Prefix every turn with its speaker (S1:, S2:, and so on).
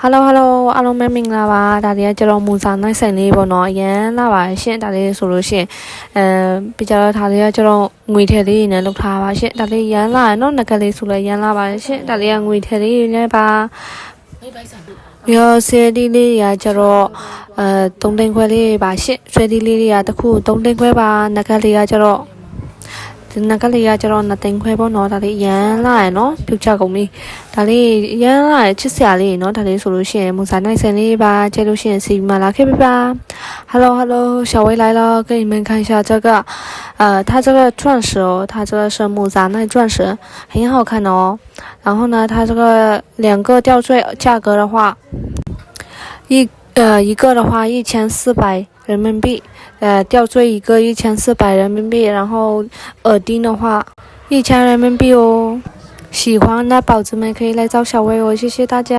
S1: Hello အားလုံးပဲမင်္ဂလာပါဒါလေးကကျွန်တော်မူစာနိုင်ဆိုင်လေးပေါ့နော်အရန်လာပါရှင်ဒါလေးဆိုလို့ရှင်ပြီးကြတော့ဒါလေးကကျွန်တော်ငွေထည့်လေးနဲ့လုပ်ထားပါရှင်ဒါလေးရန်လာနော်ငကလေးဆိုလဲရန်လာပါရှင်ဒါလေးကငွေထည့်လေးနဲ့ပါရောဆေးဒီလေးရကျတော့3သိန်းခွဲလေးပါရှင်ဆွဲဒီလေးတွေကတစ်ခု3သိန်းခွဲပါငကလေးကကျတော့ဒီနကလေးကကျတော့2သိန်းခွဲပေါ့နော်ဒါလေးရန်လာရနော်ပြုတ်ချကုန်ပြီဒါလေးရန်လာချစ်စရာလေးနော်ဒါလေးဆိုလို့ရှိရင်မူစာနိုင်စင်လေးပါကျဲလို့ရှိရင်စီမလာခဲ့ပြီ吧 Hello 小薇来了给你们看一下这个它这个钻石哦它这个是木杂奈钻石很好看哦然后呢它这个2个吊坠价格的话一个的话1400人民币吊坠一个1400人民币然后耳钉的话1000人民币哦喜欢的宝子们可以来找小薇哦谢谢大家